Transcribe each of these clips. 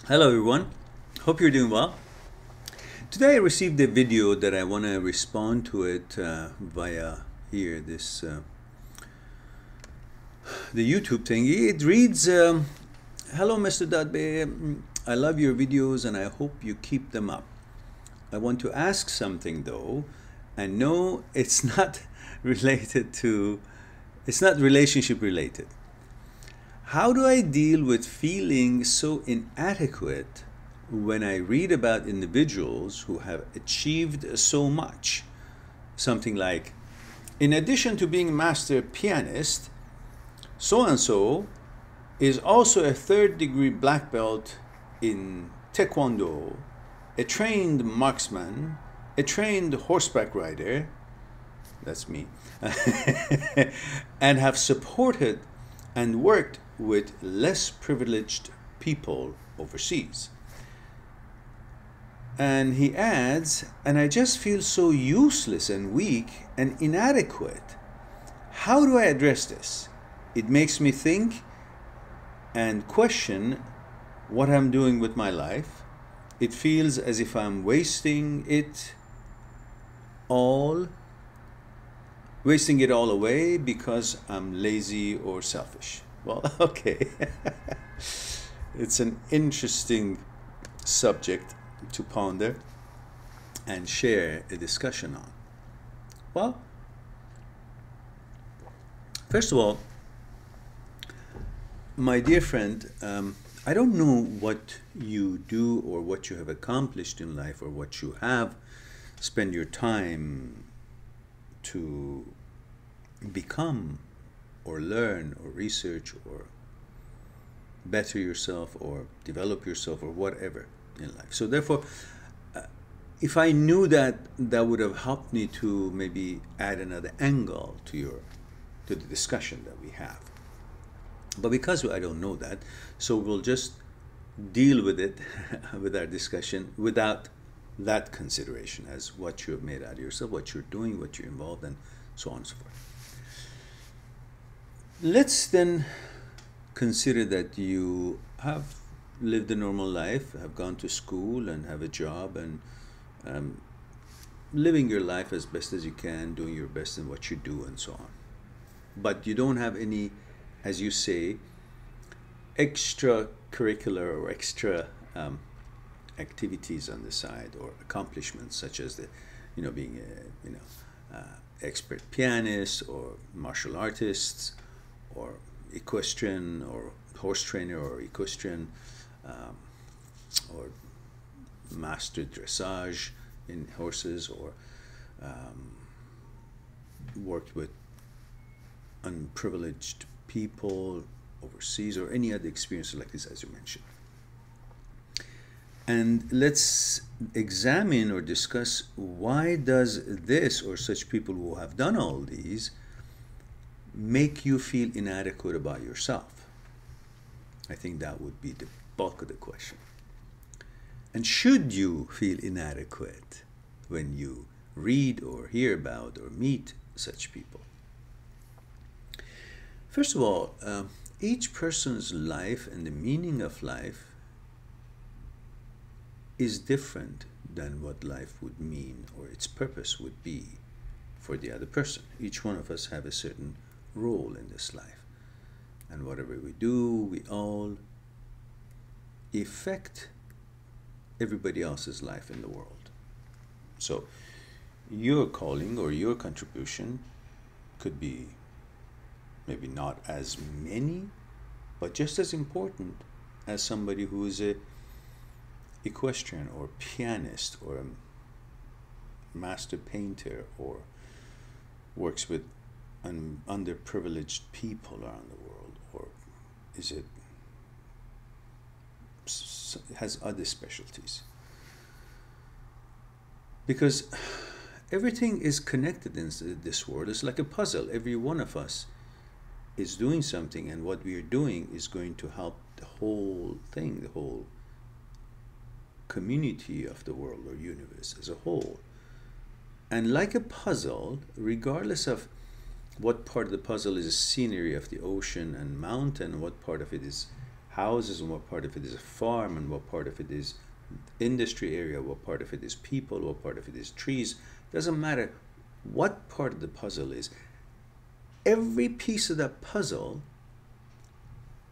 Hello everyone, hope you're doing well. Today I received a video that I want to respond to it via here, the YouTube thing. It reads, hello Mr. Dadbe, I love your videos and I hope you keep them up. I want to ask something though, and no, it's not it's not relationship related. How do I deal with feeling so inadequate when I read about individuals who have achieved so much? Something like, in addition to being a master pianist, so-and-so is also a third-degree black belt in Taekwondo, a trained marksman, a trained horseback rider, that's me, and have supported and worked with less privileged people overseas. And he adds, and I just feel so useless and weak and inadequate. How do I address this? It makes me think and question what I'm doing with my life. It feels as if I'm wasting it all away because I'm lazy or selfish. Well, okay. It's an interesting subject to ponder and share a discussion on. Well, first of all, my dear friend, I don't know what you do or what you have accomplished in life or what you have spent your time to become or learn or research or better yourself or develop yourself or whatever in life. So therefore, if I knew that, that would have helped me to maybe add another angle to the discussion that we have. But because I don't know that, so we'll just deal with it with our discussion without that consideration as what you have made out of yourself, what you're doing, what you're involved in, so on and so forth. Let's then consider that you have lived a normal life, have gone to school and have a job and living your life as best as you can, doing your best in what you do and so on. But you don't have any, as you say, extracurricular or extra activities on the side or accomplishments such as being a expert pianist or martial artists or equestrian or horse trainer or equestrian or master dressage in horses or worked with unprivileged people overseas or any other experiences like this as you mentioned. And let's examine or discuss why does this or such people who have done all these make you feel inadequate about yourself? I think that would be the bulk of the question. And should you feel inadequate when you read or hear about or meet such people? First of all, each person's life and the meaning of life is different than what life would mean or its purpose would be for the other person. Each one of us have a certain role in this life, and whatever we do, we all affect everybody else's life in the world. So your calling or your contribution could be maybe not as many, but just as important as somebody who is a equestrian or pianist or a master painter or works with underprivileged people around the world, or has other specialties. Because everything is connected in this world. It's like a puzzle. Every one of us is doing something, and what we are doing is going to help the whole thing, the whole community of the world or universe as a whole. And like a puzzle, regardless of what part of the puzzle is the scenery of the ocean and mountain, what part of it is houses, and what part of it is a farm, and what part of it is industry area, what part of it is people, what part of it is trees. Doesn't matter what part of the puzzle is. Every piece of that puzzle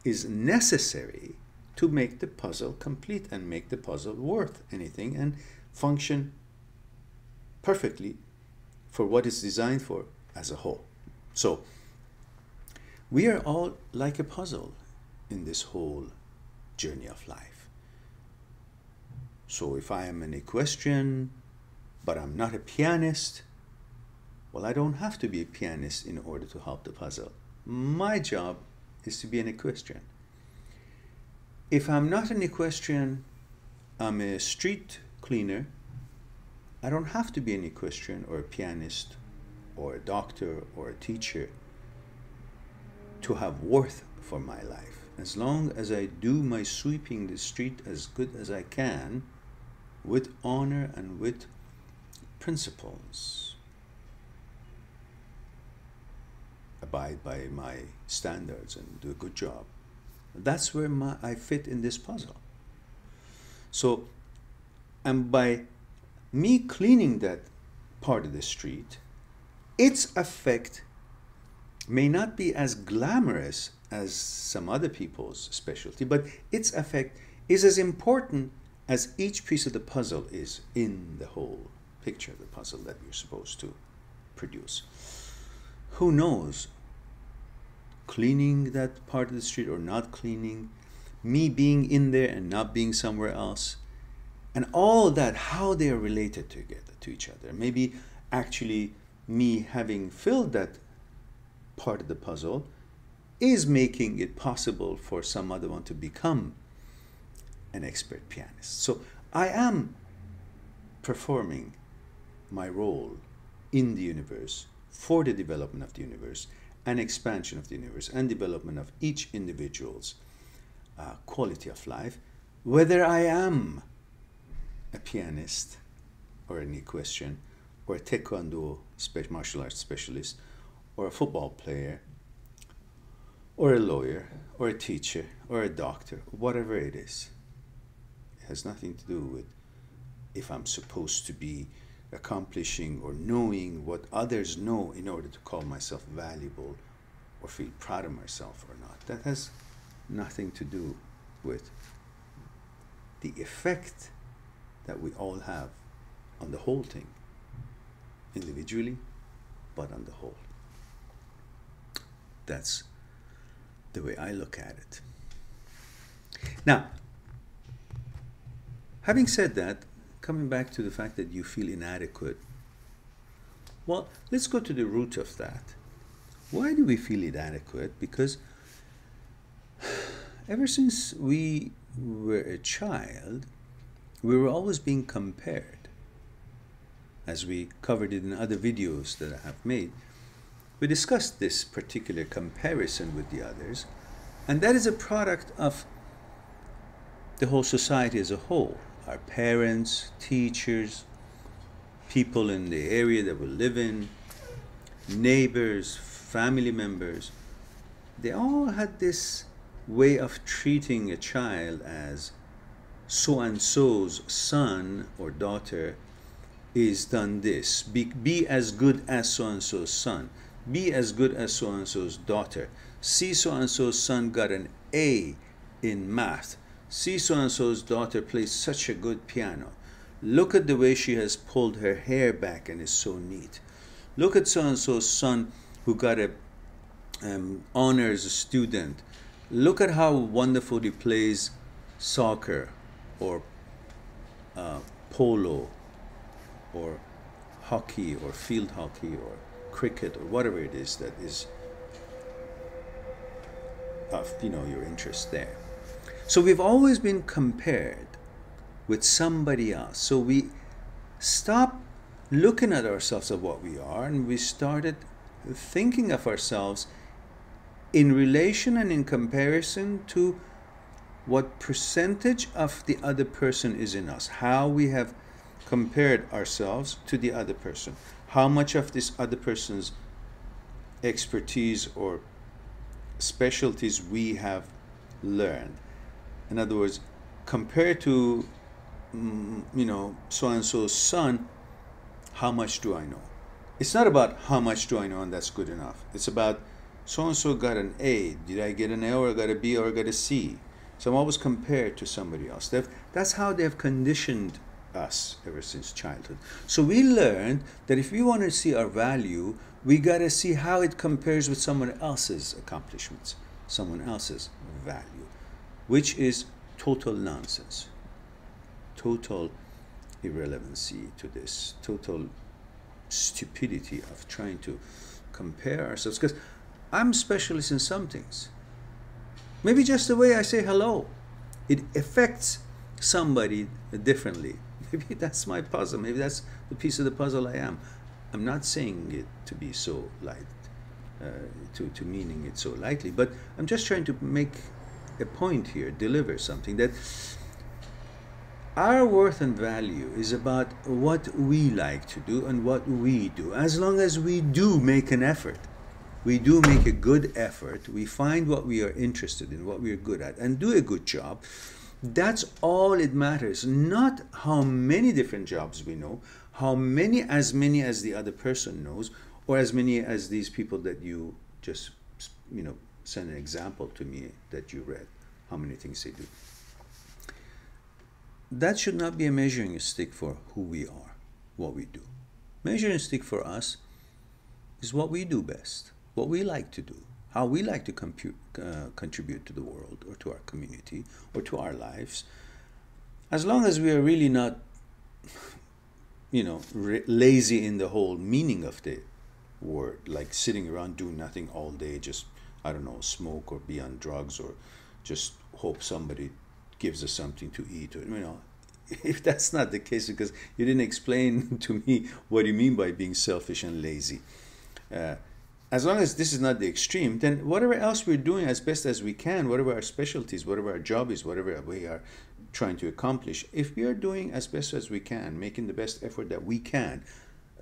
is necessary to make the puzzle complete and make the puzzle worth anything and function perfectly for what it's designed for as a whole. So we are all like a puzzle in this whole journey of life. So if I am an equestrian, but I'm not a pianist, well, I don't have to be a pianist in order to help the puzzle. My job is to be an equestrian. If I'm not an equestrian, I'm a street cleaner, I don't have to be an equestrian or a pianist or a doctor or a teacher to have worth for my life. As long as I do my sweeping the street as good as I can, with honor and with principles, abide by my standards and do a good job, that's where I fit in this puzzle. So, and by me cleaning that part of the street, its effect may not be as glamorous as some other people's specialty, but its effect is as important as each piece of the puzzle is in the whole picture of the puzzle that you're supposed to produce. Who knows, cleaning that part of the street or not cleaning, me being in there and not being somewhere else, and all that, how they are related together to each other. Maybe actually me having filled that part of the puzzle is making it possible for some other one to become an expert pianist. So I am performing my role in the universe for the development of the universe and expansion of the universe and development of each individual's quality of life, whether I am a pianist or an equestrian or a taekwondo martial arts specialist or a football player or a lawyer or a teacher or a doctor, whatever it is. It has nothing to do with if I'm supposed to be accomplishing or knowing what others know in order to call myself valuable or feel proud of myself or not. That has nothing to do with the effect that we all have on the whole thing, individually, but on the whole. That's the way I look at it. Now, having said that, coming back to the fact that you feel inadequate, well, let's go to the root of that. Why do we feel inadequate? Because ever since we were a child, we were always being compared. As we covered it in other videos that I have made, we discussed this particular comparison with the others, and that is a product of the whole society as a whole. Our parents, teachers, people in the area that we live in, neighbors, family members, they all had this way of treating a child as so-and-so's son or daughter is done this. Be as good as so-and-so's son. Be as good as so-and-so's daughter. See so-and-so's son got an A in math. See so-and-so's daughter plays such a good piano. Look at the way she has pulled her hair back and is so neat. Look at so-and-so's son who got a honors student. Look at how wonderful he plays soccer or polo or hockey or field hockey or cricket or whatever it is that is of your interest there. So we've always been compared with somebody else. So we stopped looking at ourselves of what we are, and we started thinking of ourselves in relation and in comparison to what percentage of the other person is in us, how we have compared ourselves to the other person, how much of this other person's expertise or specialties we have learned, In other words, compared to, so-and-so's son, how much do I know? It's not about how much do I know and that's good enough. It's about so-and-so got an A. Did I get an A or I got a B or I got a C? So I'm always compared to somebody else. That's how they've conditioned us ever since childhood. So we learned that if we want to see our value, we got to see how it compares with someone else's accomplishments, someone else's value, which is total nonsense, total irrelevancy to this, total stupidity of trying to compare ourselves. Because I'm specialist in some things. Maybe just the way I say hello, it affects somebody differently. Maybe that's my puzzle. Maybe that's the piece of the puzzle I am. I'm not saying it to be so light, to meaning it so lightly, but I'm just trying to make a point here, deliver something that our worth and value is about what we like to do and what we do. As long as we do make an effort, we do make a good effort, we find what we are interested in, what we are good at, and do a good job, that's all it matters. Not how many different jobs we know, as many as the other person knows, or as many as these people that you just, send an example to me that you read, how many things they do. That should not be a measuring stick for who we are, what we do. Measuring stick for us is what we do best, what we like to do, how we like to contribute to the world or to our community or to our lives. As long as we are really not, lazy in the whole meaning of the word, like sitting around doing nothing all day, just, smoke or be on drugs or just hope somebody gives us something to eat, or if that's not the case, because you didn't explain to me what you mean by being selfish and lazy. As long as this is not the extreme, then whatever else we're doing as best as we can, whatever our specialties, whatever our job is, whatever we are trying to accomplish, if we are doing as best as we can, making the best effort that we can,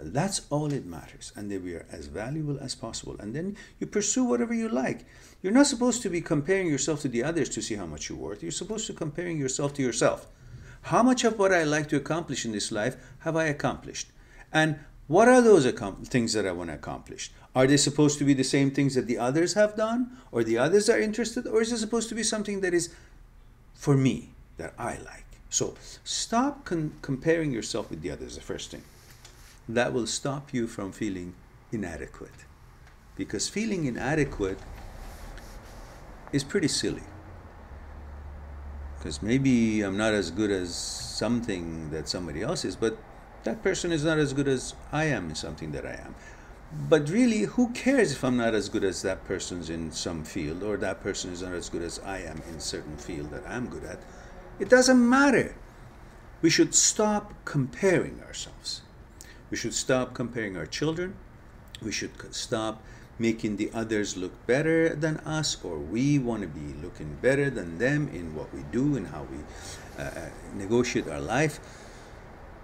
that's all it matters, and that we are as valuable as possible. And then you pursue whatever you like. You're not supposed to be comparing yourself to the others to see how much you're worth. You're supposed to be comparing yourself to yourself. How much of what I like to accomplish in this life have I accomplished? And what are those things that I want to accomplish? Are they supposed to be the same things that the others have done, or the others are interested, or is it supposed to be something that is for me, that I like? So stop comparing yourself with the others, the first thing. That will stop you from feeling inadequate. Because feeling inadequate is pretty silly. Because maybe I'm not as good as something that somebody else is, but that person is not as good as I am in something that I am. But really, who cares if I'm not as good as that person's in some field, or that person is not as good as I am in a certain field that I'm good at? It doesn't matter. We should stop comparing ourselves. We should stop comparing our children. We should stop making the others look better than us, or we want to be looking better than them in what we do and how we negotiate our life.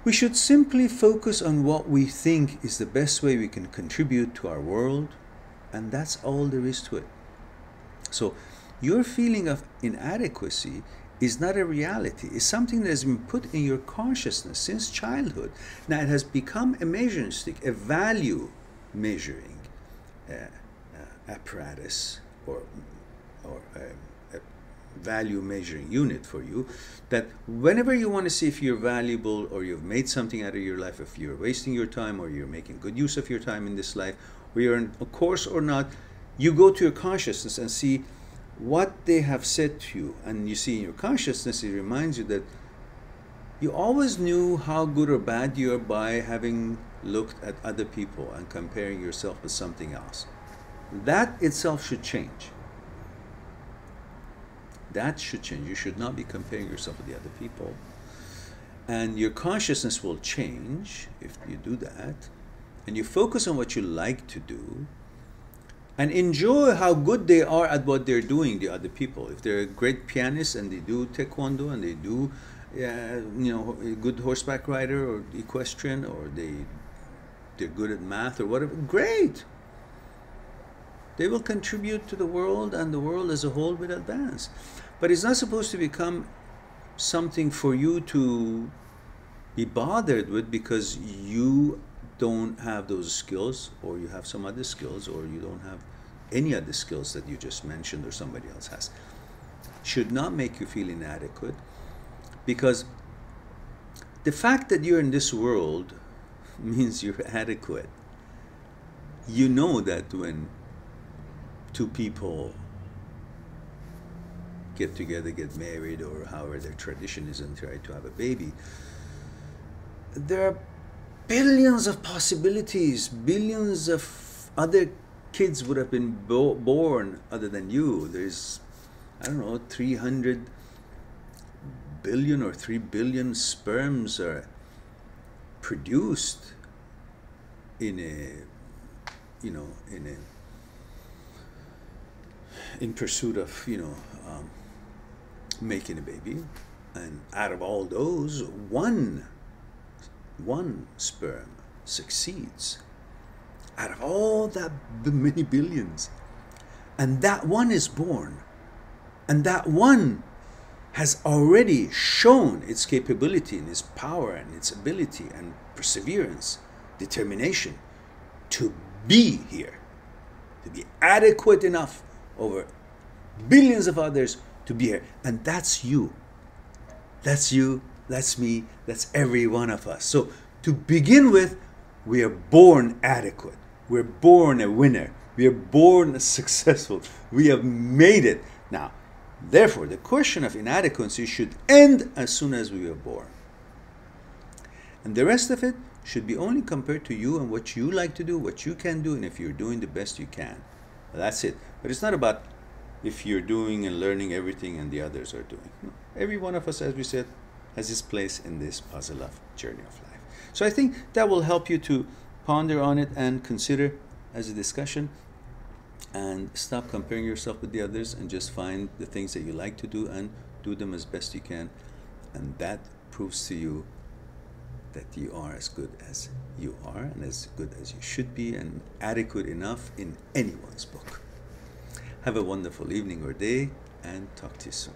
We should simply focus on what we think is the best way we can contribute to our world, and that's all there is to it. So your feeling of inadequacy is not a reality. It's something that has been put in your consciousness since childhood. Now it has become a measuring stick, a value measuring apparatus, or a value measuring unit for you, that whenever you want to see if you're valuable, or you've made something out of your life, if you're wasting your time, or you're making good use of your time in this life, or you're in a course or not, you go to your consciousness and see what they have said to you. And you see in your consciousness, it reminds you that you always knew how good or bad you are by having looked at other people and comparing yourself with something else. That itself should change. That should change. You should not be comparing yourself with the other people. And your consciousness will change if you do that. And you focus on what you like to do, and enjoy how good they are at what they're doing, the other people. If they're a great pianist and they do taekwondo, and they do a good horseback rider or equestrian, or they're good at math or whatever, great. They will contribute to the world, and the world as a whole will advance. But it's not supposed to become something for you to be bothered with because you don't have those skills, or you have some other skills, or you don't have any other skills that you just mentioned or somebody else has. Should not make you feel inadequate, because the fact that you're in this world means you're adequate. You know that when two people get together, get married, or however their tradition is, and try to have a baby, there are billions of possibilities. Billions of other kids would have been born other than you. There's, I don't know, 300 billion or 3 billion sperms are produced in pursuit of making a baby, and out of all those, one sperm succeeds out of all that many billions, and that one is born, and that one has already shown its capability and its power and its ability and perseverance, determination to be here, to be adequate enough over billions of others to be here. And that's you. That's you, that's me, that's every one of us. So to begin with, we are born adequate. We're born a winner. We are born successful. We have made it. Now, therefore, the question of inadequacy should end as soon as we were born. And the rest of it should be only compared to you and what you like to do, what you can do, and if you're doing the best you can. That's it. But it's not about if you're doing and learning everything and the others are doing. No. Every one of us, as we said, has his place in this puzzle of journey of life. So I think that will help you to ponder on it and consider as a discussion, and stop comparing yourself with the others, and just find the things that you like to do and do them as best you can. And that proves to you that you are as good as you are, and as good as you should be, and adequate enough in anyone's book. Have a wonderful evening or day, and talk to you soon.